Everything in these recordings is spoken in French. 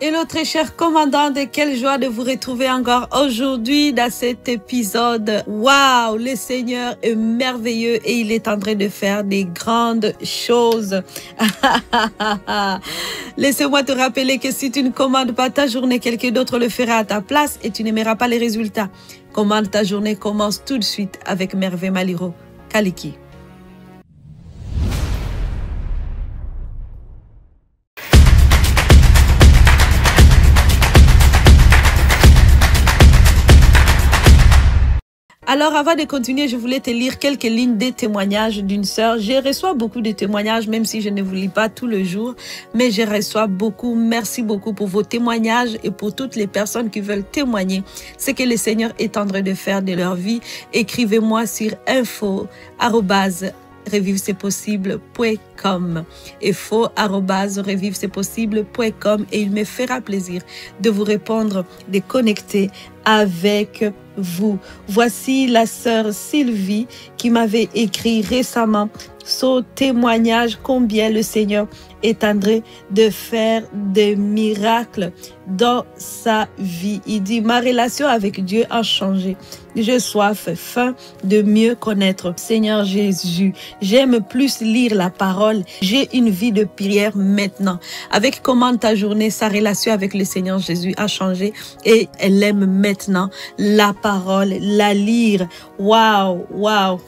Hello très chers commandants, quelle joie de vous retrouver encore aujourd'hui dans cet épisode. Waouh, le Seigneur est merveilleux et il est en train de faire des grandes choses. Laissez-moi te rappeler que si tu ne commandes pas ta journée, quelqu'un d'autre le fera à ta place et tu n'aimeras pas les résultats. Commande ta journée, commence tout de suite avec Merveille Maliro Kaliki. Alors, avant de continuer, je voulais te lire quelques lignes des témoignages d'une sœur. Je reçois beaucoup de témoignages, même si je ne vous lis pas tout le jour, mais je reçois beaucoup. Merci beaucoup pour vos témoignages et pour toutes les personnes qui veulent témoigner ce que le Seigneur est en train de faire de leur vie. Écrivez-moi sur info@revivrec'estpossible.com info@revivrec'estpossible.com et il me fera plaisir de vous répondre, de connecter avec vous. Voici la sœur Sylvie qui m'avait écrit récemment son témoignage combien le Seigneur est en train de faire des miracles dans sa vie. Il dit, ma relation avec Dieu a changé. J'ai soif, faim de mieux connaître Seigneur Jésus. J'aime plus lire la parole. J'ai une vie de prière maintenant. Avec comment ta journée, sa relation avec le Seigneur Jésus a changé et elle aime maintenant la parole, la lire. Waouh, waouh.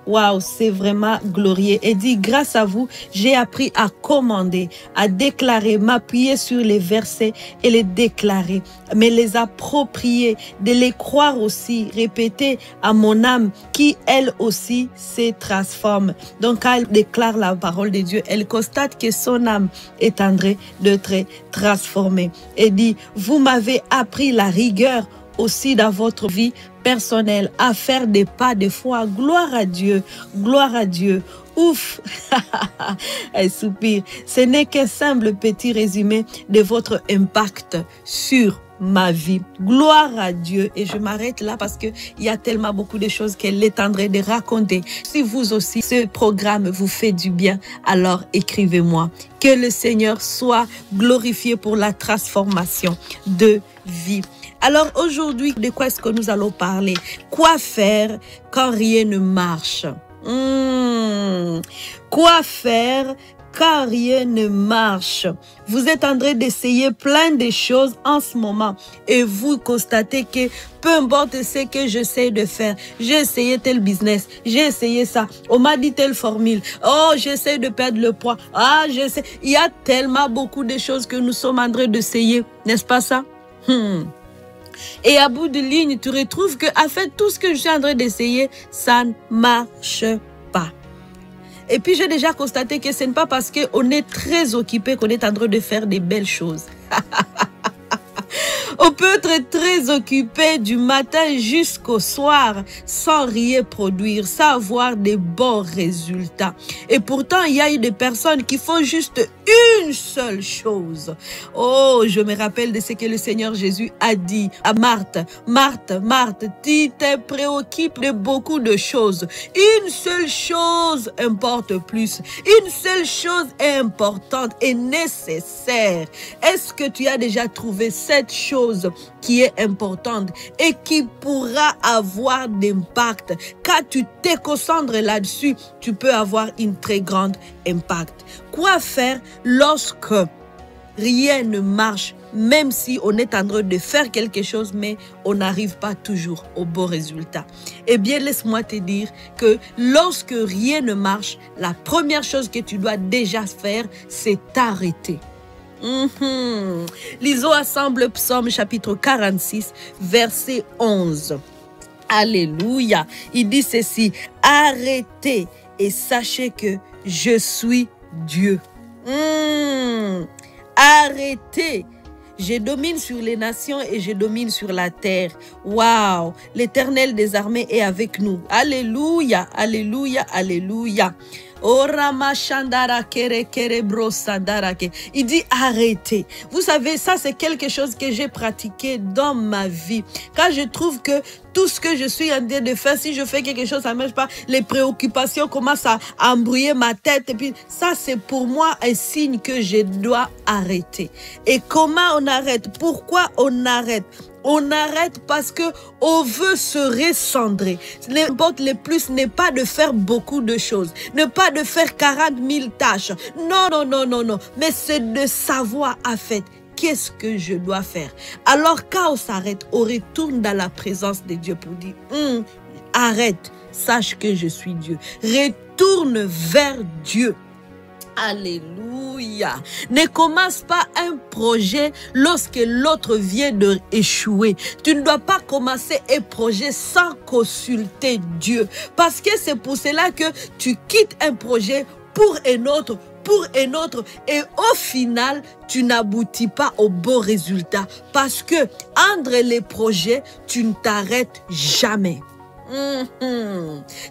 Waouh, c'est vraiment glorieux. Et dit, grâce à vous, j'ai appris à commander, à déclarer, m'appuyer sur les versets et les déclarer, mais les approprier, de les croire aussi, répéter à mon âme qui, elle aussi, se transforme. Donc, quand elle déclare la parole de Dieu, elle constate que son âme est en train d'être transformée. Et dit, vous m'avez appris la rigueur aussi dans votre vie personnelle, à faire des pas de foi. Gloire à Dieu, gloire à Dieu. Ouf, elle soupire. Ce n'est qu'un simple petit résumé de votre impact sur ma vie. Gloire à Dieu. Et je m'arrête là parce qu'il y a tellement beaucoup de choses qu'elle est en train de raconter. Si vous aussi, ce programme vous fait du bien, alors écrivez-moi. Que le Seigneur soit glorifié pour la transformation de vie. Alors aujourd'hui, de quoi est-ce que nous allons parler? Quoi faire quand rien ne marche? Quoi faire quand rien ne marche? Vous êtes en train d'essayer plein de choses en ce moment et vous constatez que peu importe ce que j'essaie de faire, j'ai essayé tel business, j'ai essayé ça, on m'a dit telle formule, oh j'essaie de perdre le poids, ah j'essaie, il y a tellement beaucoup de choses que nous sommes en train d'essayer, n'est-ce pas ça? Et à bout de ligne, tu retrouves que, en fait, tout ce que je suis en train d'essayer, ça ne marche pas. Et puis, j'ai déjà constaté que ce n'est pas parce qu'on est très occupé qu'on est en train de faire des belles choses. On peut être très occupé du matin jusqu'au soir sans rien produire, sans avoir de bons résultats. Et pourtant, il y a eu des personnes qui font juste une seule chose. Oh, je me rappelle de ce que le Seigneur Jésus a dit à Marthe. Marthe, Marthe, tu te préoccupes de beaucoup de choses. Une seule chose importe plus. Une seule chose est importante et nécessaire. Est-ce que tu as déjà trouvé cette chose qui est importante et qui pourra avoir d'impact? Quand tu te concentres là-dessus, tu peux avoir une très grande impact. Quoi faire lorsque rien ne marche, même si on est en train de faire quelque chose, mais on n'arrive pas toujours au bon résultat? Eh bien, laisse-moi te dire que lorsque rien ne marche, la première chose que tu dois déjà faire, c'est t'arrêter. Lisons ensemble Psaume chapitre 46, verset 11. Alléluia. Il dit ceci, arrêtez et sachez que je suis Dieu. Arrêtez. Je domine sur les nations et je domine sur la terre. Waouh! L'Éternel des armées est avec nous. Alléluia, alléluia, alléluia. Il dit arrêtez. Vous savez, ça c'est quelque chose que j'ai pratiqué dans ma vie. Quand je trouve que tout ce que je suis en train de faire, si je fais quelque chose, ça ne marche pas, les préoccupations commencent à embrouiller ma tête. Et puis ça, c'est pour moi un signe que je dois arrêter. Et comment on arrête? Pourquoi on arrête? On arrête parce que on veut se recentrer. L'important le plus n'est pas de faire beaucoup de choses, ne pas de faire 40 000 tâches. Non, non, non, non, non. Mais c'est de savoir, en fait, qu'est-ce que je dois faire. Alors, quand on s'arrête, on retourne dans la présence de Dieu pour dire, arrête, sache que je suis Dieu. Retourne vers Dieu. Alléluia. Ne commence pas un projet lorsque l'autre vient d'échouer. Tu ne dois pas commencer un projet sans consulter Dieu. Parce que c'est pour cela que tu quittes un projet pour un autre, et au final, tu n'aboutis pas au bon résultat. Parce que entre les projets, tu ne t'arrêtes jamais.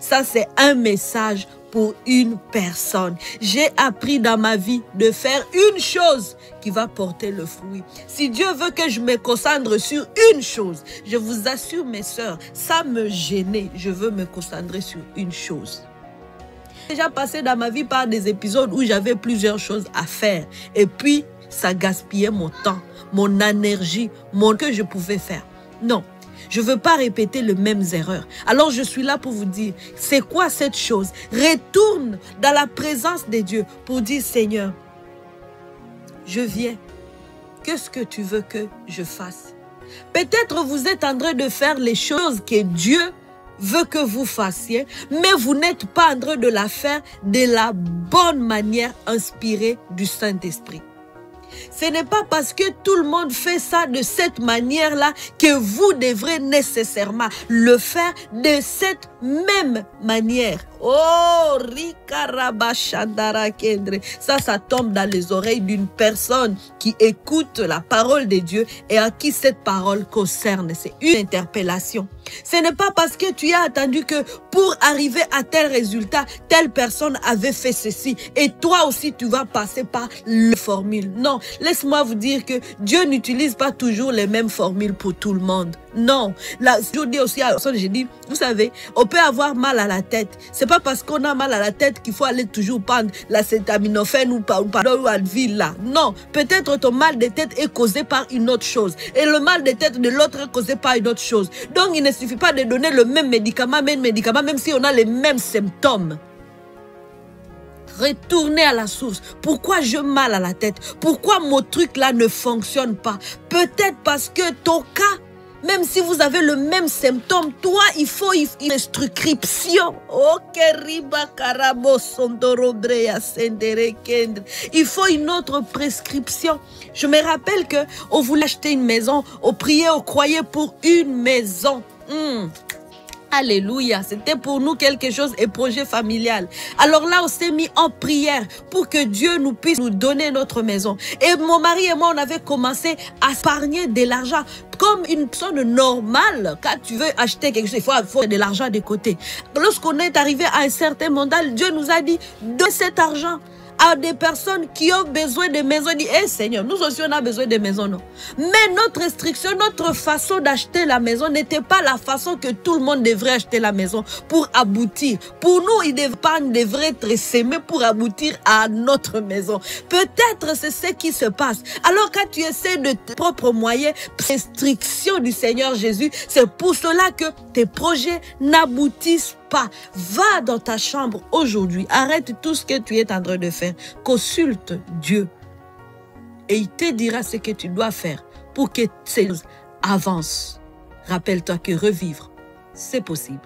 Ça, c'est un message pour une personne. J'ai appris dans ma vie de faire une chose qui va porter le fruit. Si Dieu veut que je me concentre sur une chose, je vous assure, mes sœurs, ça me gênait. Je veux me concentrer sur une chose. J'ai déjà passé dans ma vie par des épisodes où j'avais plusieurs choses à faire. Et puis, ça gaspillait mon temps, mon énergie, que je pouvais faire. Non. Je ne veux pas répéter les mêmes erreurs. Alors je suis là pour vous dire, c'est quoi cette chose? Retourne dans la présence de Dieu pour dire, Seigneur, je viens. Qu'est-ce que tu veux que je fasse? Peut-être vous êtes en train de faire les choses que Dieu veut que vous fassiez, mais vous n'êtes pas en train de la faire de la bonne manière inspirée du Saint-Esprit. Ce n'est pas parce que tout le monde fait ça de cette manière-là que vous devrez nécessairement le faire de cette même manière. Oh, ça tombe dans les oreilles d'une personne qui écoute la parole de Dieu et à qui cette parole concerne. C'est une interpellation. Ce n'est pas parce que tu as attendu que pour arriver à tel résultat, telle personne avait fait ceci et toi aussi tu vas passer par la formule. Non, laisse-moi vous dire que Dieu n'utilise pas toujours les mêmes formules pour tout le monde. Non, là, je dis aussi à personne, j'ai dit, vous savez, on peut avoir mal à la tête. C'est pas parce qu'on a mal à la tête qu'il faut aller toujours prendre l'acétaminophène ou Advil là. Non, peut-être ton mal de tête est causé par une autre chose et le mal de tête de l'autre est causé par une autre chose. Donc il ne suffit pas de donner le même médicament, même si on a les mêmes symptômes. Retournez à la source. Pourquoi j'ai mal à la tête? Pourquoi mon truc là ne fonctionne pas? Peut-être parce que ton cas, même si vous avez le même symptôme, toi, il faut une prescription. Il faut une autre prescription. Je me rappelle que on voulait acheter une maison, on priait, on croyait pour une maison. Alléluia, c'était pour nous quelque chose, un projet familial. Alors là, on s'est mis en prière pour que Dieu nous puisse nous donner notre maison. Et mon mari et moi, on avait commencé à épargner de l'argent. Comme une personne normale, quand tu veux acheter quelque chose, il faut de l'argent de côté. Lorsqu'on est arrivé à un certain montant, Dieu nous a dit, de cet argent à des personnes qui ont besoin de maisons. Il dit, hey Seigneur, nous aussi on a besoin de maisons, non? Mais notre restriction, notre façon d'acheter la maison n'était pas la façon que tout le monde devrait acheter la maison pour aboutir. Pour nous, il devrait être sémé pour aboutir à notre maison. Peut-être c'est ce qui se passe. Alors quand tu essaies de tes propres moyens, restriction du Seigneur Jésus, c'est pour cela que tes projets n'aboutissent pas. Va dans ta chambre aujourd'hui, arrête tout ce que tu es en train de faire, consulte Dieu et il te dira ce que tu dois faire pour que ces choses avancent. Rappelle-toi que revivre, c'est possible.